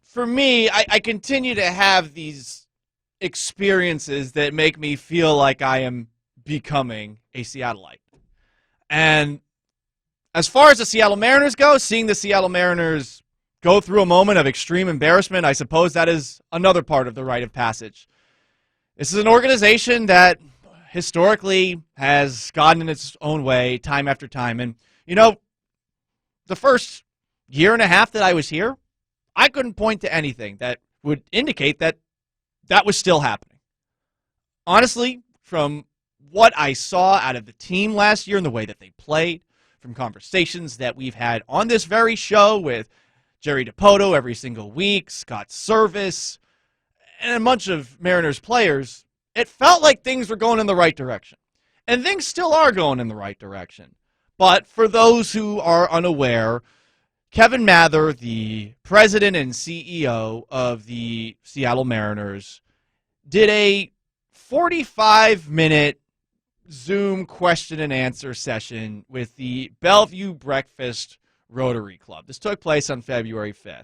for me, I continue to have these experiences that make me feel like I am becoming a Seattleite. And as far as the Seattle Mariners go, seeing the Seattle Mariners go through a moment of extreme embarrassment, I suppose that is another part of the rite of passage. This is an organization that historically has gotten in its own way time after time. And, the first year and a half that I was here, I couldn't point to anything that would indicate that that was still happening. Honestly, from what I saw out of the team last year and the way that they played, from conversations that we've had on this very show with Jerry DiPoto every single week, Scott Service, and a bunch of Mariners players, it felt like things were going in the right direction. And things still are going in the right direction. But for those who are unaware, Kevin Mather, the president and CEO of the Seattle Mariners, did a 45-minute Zoom question and answer session with the Bellevue Breakfast Rotary Club. This took place on February 5th.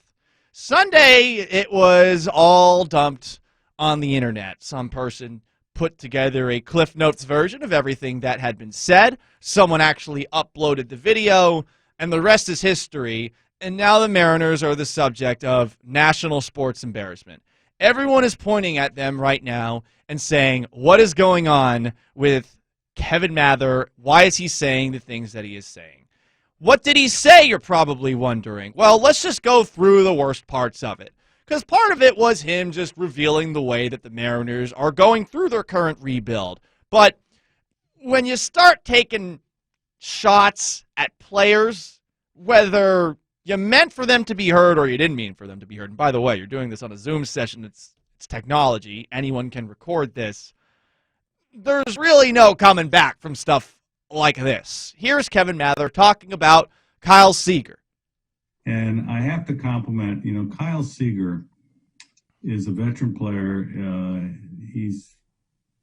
Sunday, it was all dumped on the internet. Some person put together a Cliff Notes version of everything that had been said. Someone actually uploaded the video, and the rest is history. And now the Mariners are the subject of national sports embarrassment. Everyone is pointing at them right now and saying, what is going on with Kevin Mather? Why is he saying the things that he is saying? What did he say, you're probably wondering? Well, let's just go through the worst parts of it. Because part of it was him just revealing the way that the Mariners are going through their current rebuild. But when you start taking shots at players, whether you meant for them to be heard or you didn't mean for them to be heard, and by the way, you're doing this on a Zoom session, it's technology, anyone can record this, there's really no coming back from stuff like this. Here's Kevin Mather talking about Kyle Seager. And I have to compliment, Kyle Seager is a veteran player. He's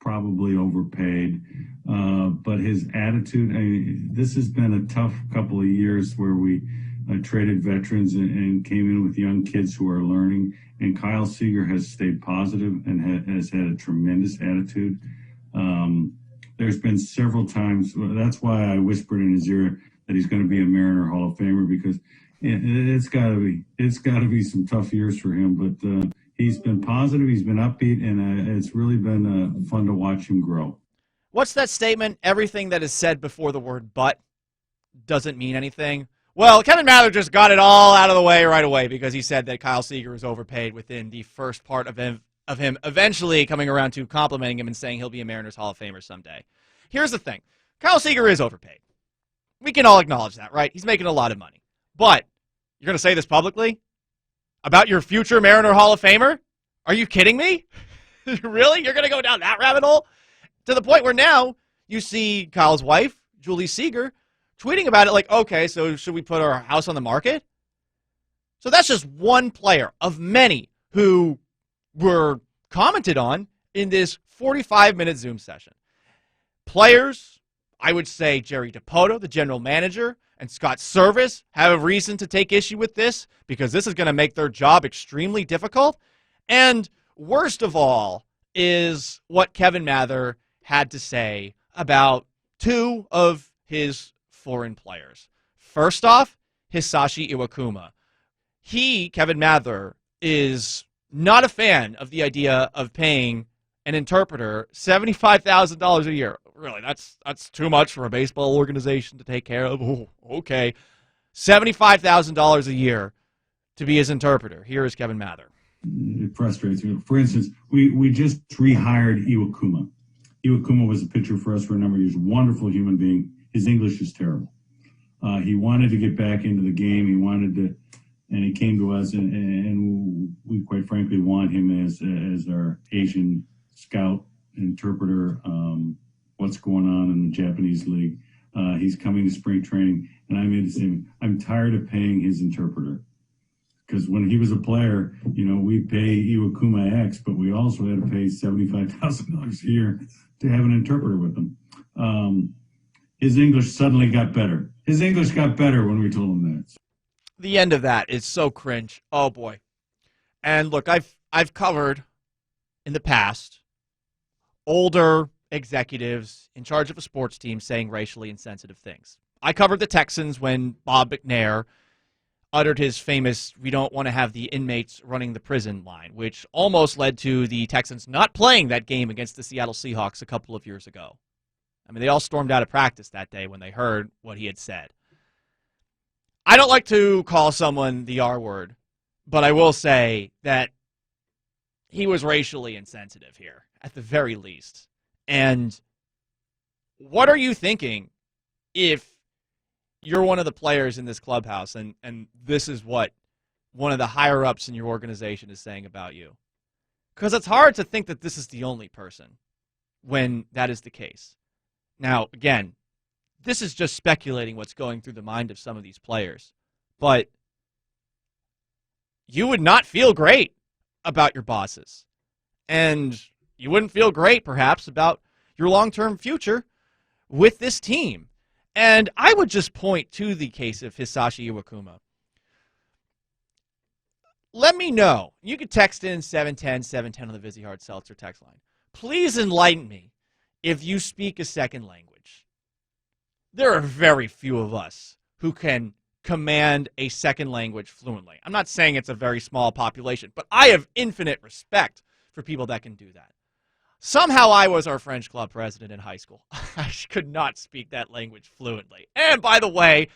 probably overpaid, but his attitude, this has been a tough couple of years where we traded veterans and came in with young kids who are learning. And Kyle Seager has stayed positive and has had a tremendous attitude. There's been several times, that's why I whispered in his ear that he's going to be a Mariner Hall of Famer, because it's got to be some tough years for him. But he's been positive, he's been upbeat, and it's really been fun to watch him grow. What's that statement? Everything that is said before the word "but" doesn't mean anything. Well, Kevin Mather just got it all out of the way right away because he said that Kyle Seager was overpaid within the first part of him eventually coming around to complimenting him and saying he'll be a Mariners Hall of Famer someday. Here's the thing. Kyle Seager is overpaid. We can all acknowledge that, right? He's making a lot of money. But you're going to say this publicly? About your future Mariner Hall of Famer? Are you kidding me? Really? You're going to go down that rabbit hole? To the point where now you see Kyle's wife, Julie Seager, tweeting about it like, okay, so should we put our house on the market? So that's just one player of many who were commented on in this 45-minute Zoom session. Players, I would say Jerry DiPoto, the general manager, and Scott Service have a reason to take issue with this because this is going to make their job extremely difficult. And worst of all is what Kevin Mather had to say about two of his foreign players. First off, Hisashi Iwakuma. He, Kevin Mather, is not a fan of the idea of paying an interpreter $75,000 a year. Really, that's too much for a baseball organization to take care of. Ooh, okay. $75,000 a year to be his interpreter. Here is Kevin Mather. It frustrates me. For instance, we just rehired Iwakuma. Iwakuma was a pitcher for us for a number of years. Wonderful human being. His English is terrible. He wanted to get back into the game. He wanted to, and he came to us, and we quite frankly want him as our Asian scout interpreter. What's going on in the Japanese league? He's coming to spring training, and I made the same. I'm tired of paying his interpreter because when he was a player, we pay Iwakuma X, but we also had to pay $75,000 a year to have an interpreter with him. His English suddenly got better. His English got better when we told him that. The end of that is so cringe. Oh, boy. And look, I've covered in the past older executives in charge of a sports team saying racially insensitive things. I covered the Texans when Bob McNair uttered his famous "we don't want to have the inmates running the prison" line, which almost led to the Texans not playing that game against the Seattle Seahawks a couple of years ago. I mean, they all stormed out of practice that day when they heard what he had said. I don't like to call someone the R word, but I will say that he was racially insensitive here, at the very least. And what are you thinking if you're one of the players in this clubhouse and this is what one of the higher-ups in your organization is saying about you? Because it's hard to think that this is the only person when that is the case. Now, again, this is just speculating what's going through the mind of some of these players. But you would not feel great about your bosses. And you wouldn't feel great, perhaps, about your long-term future with this team. And I would just point to the case of Hisashi Iwakuma. Let me know. You can text in 710-710 on the Vizzy Hard Seltzer text line. Please enlighten me if you speak a second language. There are very few of us who can command a second language fluently. I'm not saying it's a very small population, but I have infinite respect for people that can do that. Somehow I was our French club president in high school. I could not speak that language fluently. And by the way,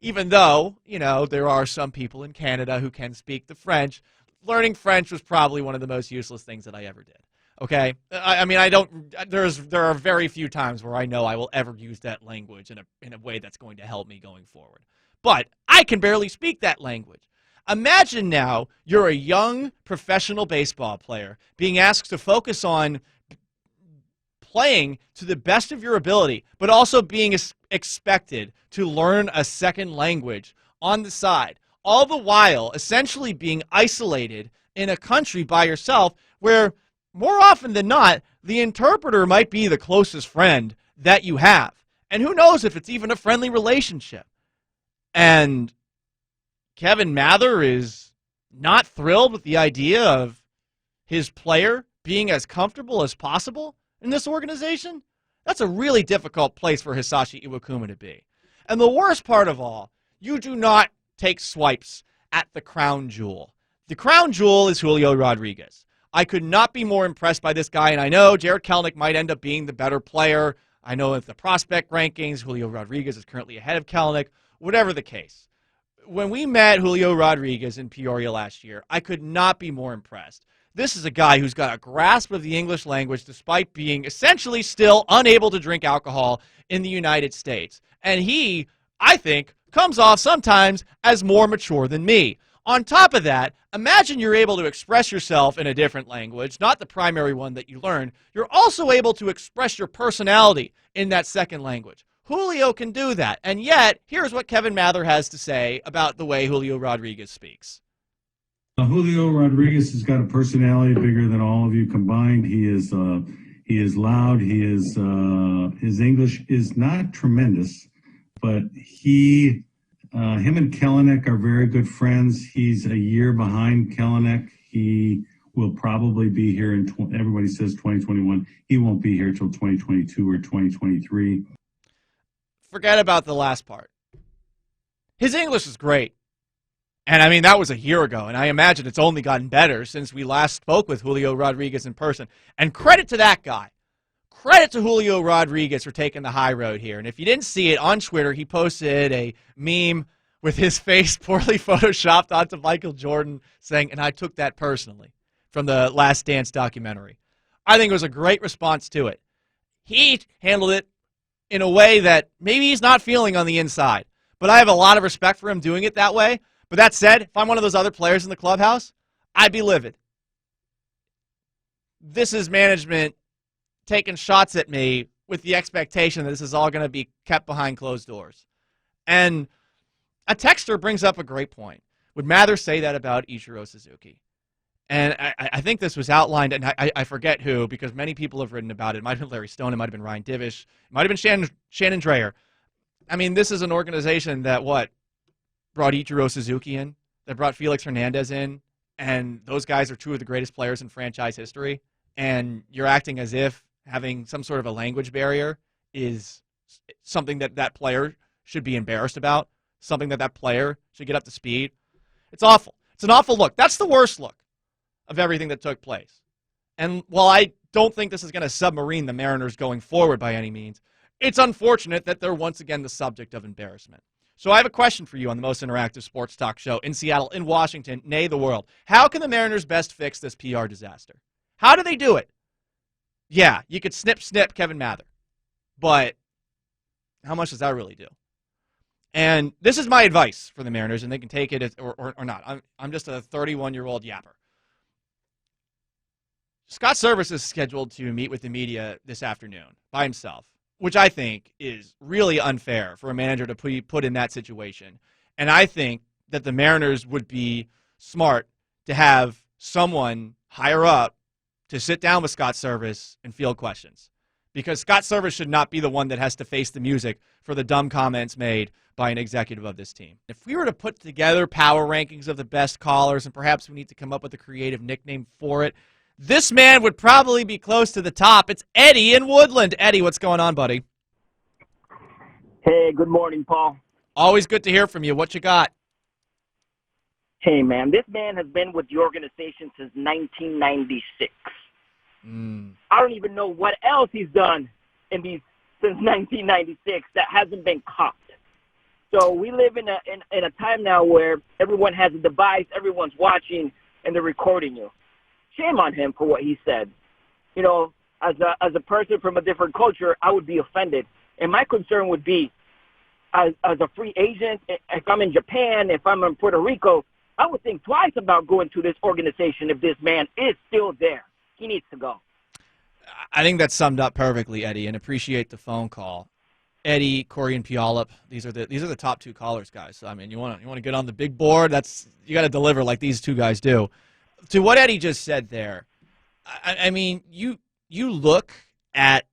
even though, there are some people in Canada who can speak the French, learning French was probably one of the most useless things that I ever did. Okay? I mean, there are very few times where I know I will ever use that language in a way that's going to help me going forward. But I can barely speak that language. Imagine now you're a young professional baseball player being asked to focus on playing to the best of your ability, but also being expected to learn a second language on the side, all the while essentially being isolated in a country by yourself where, more often than not, the interpreter might be the closest friend that you have. And who knows if it's even a friendly relationship. And Kevin Mather is not thrilled with the idea of his player being as comfortable as possible in this organization? That's a really difficult place for Hisashi Iwakuma to be. And the worst part of all, you do not take swipes at the crown jewel. The crown jewel is Julio Rodriguez. I could not be more impressed by this guy, and I know Jared Kelenic might end up being the better player. I know if the prospect rankings, Julio Rodriguez is currently ahead of Kelenic, whatever the case. When we met Julio Rodriguez in Peoria last year, I could not be more impressed. This is a guy who's got a grasp of the English language despite being essentially still unable to drink alcohol in the United States. And he, I think, comes off sometimes as more mature than me. On top of that, imagine you're able to express yourself in a different language, not the primary one that you learn. You're also able to express your personality in that second language. Julio can do that. And yet, here's what Kevin Mather has to say about the way Julio Rodriguez speaks. Julio Rodriguez has got a personality bigger than all of you combined. He is loud. His English is not tremendous, but him and Kelenic are very good friends. He's a year behind Kelenic. He will probably be here everybody says 2021. He won't be here till 2022 or 2023. Forget about the last part. His English is great. And I mean, that was a year ago, and I imagine it's only gotten better since we last spoke with Julio Rodriguez in person. And credit to that guy. Credit to Julio Rodriguez for taking the high road here. And if you didn't see it, on Twitter, he posted a meme with his face poorly photoshopped onto Michael Jordan saying, "And I took that personally," from the Last Dance documentary. I think it was a great response to it. He handled it in a way that maybe he's not feeling on the inside. But I have a lot of respect for him doing it that way. But that said, if I'm one of those other players in the clubhouse, I'd be livid. This is management taking shots at me with the expectation that this is all going to be kept behind closed doors. And a texter brings up a great point. Would Mather say that about Ichiro Suzuki? And I think this was outlined, and I forget who, because many people have written about it. It might have been Larry Stone, it might have been Ryan Divish, it might have been Shannon Dreyer. I mean, this is an organization that, brought Ichiro Suzuki in, that brought Felix Hernandez in, and those guys are two of the greatest players in franchise history, and you're acting as if having some sort of a language barrier is something that player should be embarrassed about, something that player should get up to speed. It's awful. It's an awful look. That's the worst look of everything that took place. And while I don't think this is going to submarine the Mariners going forward by any means, it's unfortunate that they're once again the subject of embarrassment. So I have a question for you on the most interactive sports talk show in Seattle, in Washington, nay, the world. How can the Mariners best fix this PR disaster? How do they do it? Yeah, you could snip Kevin Mather, but how much does that really do? And this is my advice for the Mariners, and they can take it or not. I'm just a 31-year-old yapper. Scott Servais is scheduled to meet with the media this afternoon by himself, which I think is really unfair for a manager to be put in that situation. And I think that the Mariners would be smart to have someone higher up to sit down with Scott Servais and field questions. Because Scott Servais should not be the one that has to face the music for the dumb comments made by an executive of this team. If we were to put together power rankings of the best callers, and perhaps we need to come up with a creative nickname for it, this man would probably be close to the top. It's Eddie in Woodland. Eddie, what's going on, buddy? Hey, good morning, Paul. Always good to hear from you. What you got? Hey, man, this man has been with the organization since 1996. I don't even know what else he's done since 1996 that hasn't been caught. So we live in a time now where everyone has a device, everyone's watching, and they're recording you. Shame on him for what he said. You know, as a person from a different culture, I would be offended. And my concern would be, as a free agent, if I'm in Japan, if I'm in Puerto Rico, I would think twice about going to this organization if this man is still there. He needs to go. I think that's summed up perfectly, Eddie, and appreciate the phone call. Eddie, Corey, and Puyallup, these are the top two callers, guys. So, I mean, you want to get on the big board, you got to deliver like these two guys do. To what Eddie just said there, I mean, you look at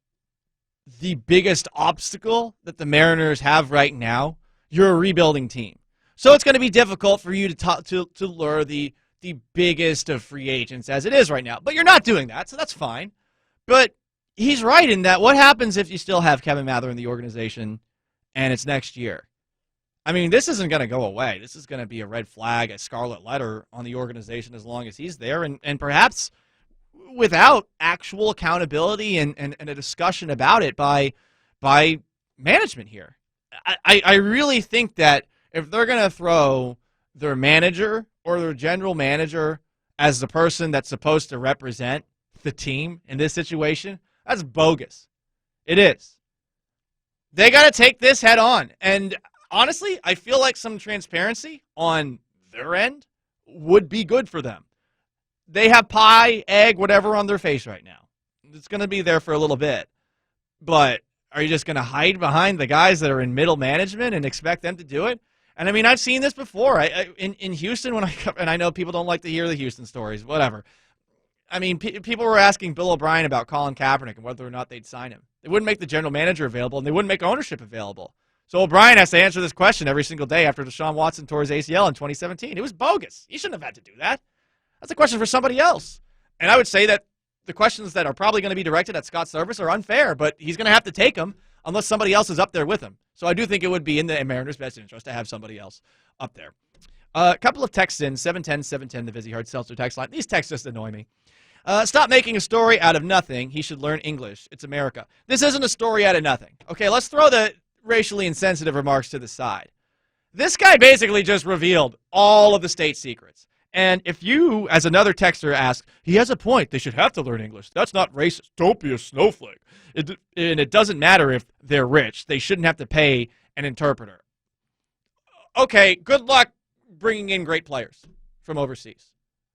the biggest obstacle that the Mariners have right now. You're a rebuilding team, so it's going to be difficult for you to lure the biggest of free agents as it is right now. But you're not doing that, so that's fine. But he's right in that what happens if you still have Kevin Mather in the organization and it's next year? I mean, this isn't going to go away. This is going to be a red flag, a scarlet letter on the organization as long as he's there, and perhaps without actual accountability and a discussion about it by management here. I really think that if they're going to throw their manager or their general manager as the person that's supposed to represent the team in this situation, that's bogus. It is. They got to take this head on. And honestly, I feel like some transparency on their end would be good for them. They have pie, egg, whatever on their face right now. It's going to be there for a little bit. But are you just going to hide behind the guys that are in middle management and expect them to do it? And I mean, I've seen this before. In Houston, and I know people don't like to hear the Houston stories, whatever. I mean, people were asking Bill O'Brien about Colin Kaepernick and whether or not they'd sign him. They wouldn't make the general manager available, and they wouldn't make ownership available. So O'Brien has to answer this question every single day after Deshaun Watson tore his ACL in 2017. It was bogus. He shouldn't have had to do that. That's a question for somebody else. And I would say that the questions that are probably going to be directed at Scott Servais are unfair, but he's going to have to take them unless somebody else is up there with him. So I do think it would be in the Mariners' best interest to have somebody else up there. A couple of texts in, 710-710, the Vizzy Hard Seltzer text line. These texts just annoy me. Stop making a story out of nothing. He should learn English. It's America. This isn't a story out of nothing. Okay, let's throw the racially insensitive remarks to the side. This guy basically just revealed all of the state secrets. And if you, as another texter, ask, he has a point. They should have to learn English. That's not racist. Don't be a snowflake. And it doesn't matter if they're rich. They shouldn't have to pay an interpreter. Okay, good luck bringing in great players from overseas.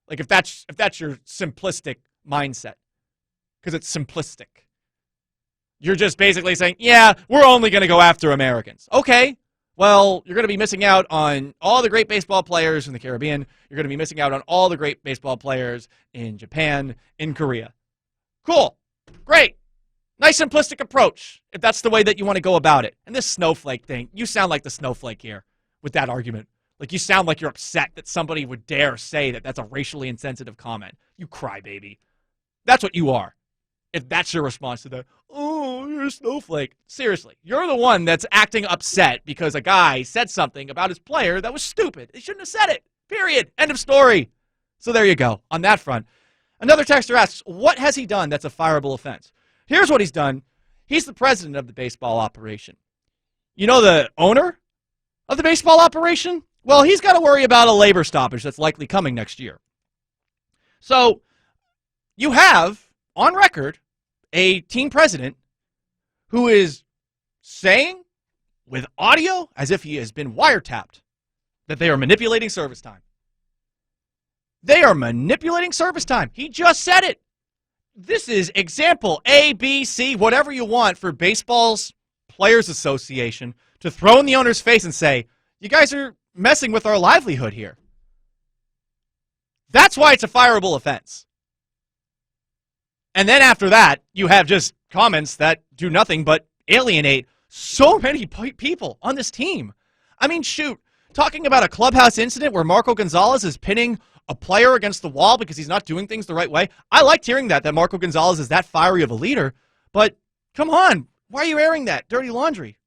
Like if that's your simplistic mindset, because it's simplistic. You're just basically saying, yeah, we're only going to go after Americans. Okay, well, you're going to be missing out on all the great baseball players in the Caribbean. You're going to be missing out on all the great baseball players in Japan, in Korea. Cool. Great. Nice simplistic approach, if that's the way that you want to go about it. And this snowflake thing, you sound like the snowflake here with that argument. Like, you sound like you're upset that somebody would dare say that that's a racially insensitive comment. You crybaby. That's what you are. If that's your response to that, oh, you're a snowflake. Seriously, you're the one that's acting upset because a guy said something about his player that was stupid. He shouldn't have said it. Period. End of story. So there you go on that front. Another texter asks, what has he done that's a fireable offense? Here's what he's done. He's the president of the baseball operation. You know the owner of the baseball operation? Well, he's got to worry about a labor stoppage that's likely coming next year. So you have, on record, a team president who is saying with audio, as if he has been wiretapped, that they are manipulating service time. They are manipulating service time. He just said it. This is example A, B, C, whatever you want for baseball's Players Association to throw in the owner's face and say, you guys are messing with our livelihood here. That's why it's a fireable offense. And then after that, you have just comments that do nothing but alienate so many people on this team. I mean, shoot, talking about a clubhouse incident where Marco Gonzalez is pinning a player against the wall because he's not doing things the right way. I liked hearing that Marco Gonzalez is that fiery of a leader, but come on, why are you airing that dirty laundry?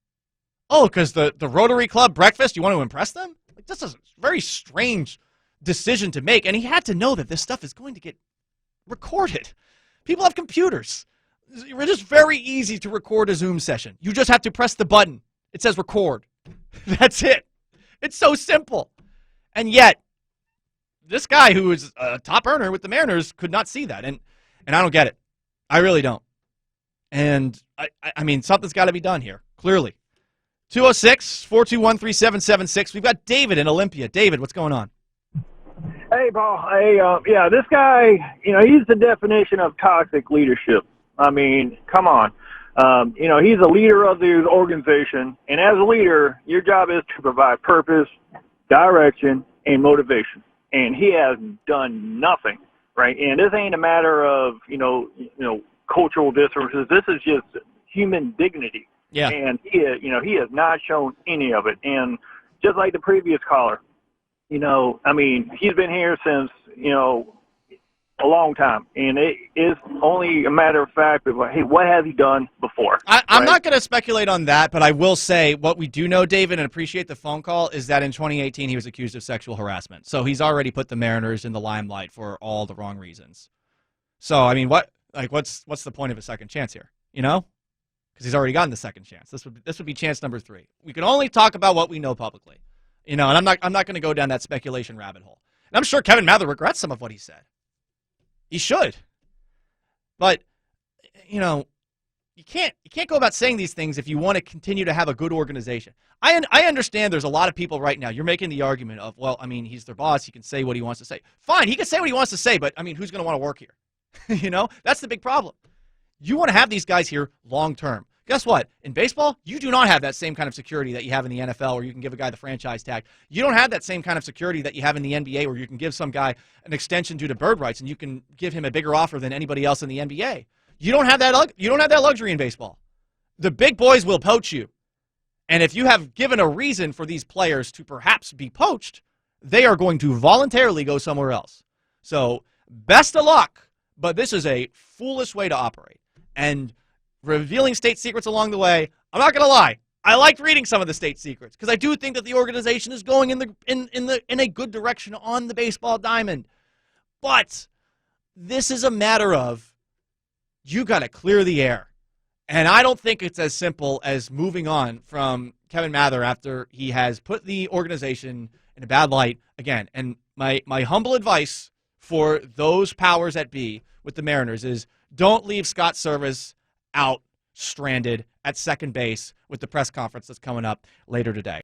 Oh, because the Rotary Club breakfast, you want to impress them? Like, this is a very strange decision to make, and he had to know that this stuff is going to get recorded. People have computers. It's just very easy to record a Zoom session. You just have to press the button. It says record. That's it. It's so simple. And yet, this guy who is a top earner with the Mariners could not see that. And I don't get it. I really don't. And, I mean, something's got to be done here, clearly. 206-421-3776. We've got David in Olympia. David, what's going on? Hey, Paul. Hey, yeah, this guy, he's the definition of toxic leadership. I mean, come on. He's a leader of the organization, and as a leader, your job is to provide purpose, direction, and motivation. And he has done nothing, right? And this ain't a matter of, cultural differences. This is just human dignity. Yeah. And he has not shown any of it. And just like the previous caller, he's been here since, a long time. And it is only a matter of fact of, hey, what has he done before? I'm not going to speculate on that, but I will say what we do know, David, and appreciate the phone call, is that in 2018 he was accused of sexual harassment. So he's already put the Mariners in the limelight for all the wrong reasons. So, I mean, what's the point of a second chance here, Because he's already gotten the second chance. This would be chance number 3. We can only talk about what we know publicly. And I'm not going to go down that speculation rabbit hole. And I'm sure Kevin Mather regrets some of what he said. He should. But, you can't go about saying these things if you want to continue to have a good organization. I understand there's a lot of people right now. You're making the argument of, well, I mean, he's their boss. He can say what he wants to say. Fine, he can say what he wants to say, but, I mean, who's going to want to work here? That's the big problem. You want to have these guys here long term. Guess what? In baseball, you do not have that same kind of security that you have in the NFL where you can give a guy the franchise tag. You don't have that same kind of security that you have in the NBA where you can give some guy an extension due to bird rights and you can give him a bigger offer than anybody else in the NBA. You don't have that luxury in baseball. The big boys will poach you. And if you have given a reason for these players to perhaps be poached, they are going to voluntarily go somewhere else. So, best of luck, but this is a foolish way to operate. And revealing state secrets along the way, I'm not going to lie. I liked reading some of the state secrets because I do think that the organization is going in a good direction on the baseball diamond. But this is a matter of you got to clear the air. And I don't think it's as simple as moving on from Kevin Mather after he has put the organization in a bad light again. And my humble advice for those powers that be with the Mariners is don't leave Scott Service out stranded at second base with the press conference that's coming up later today.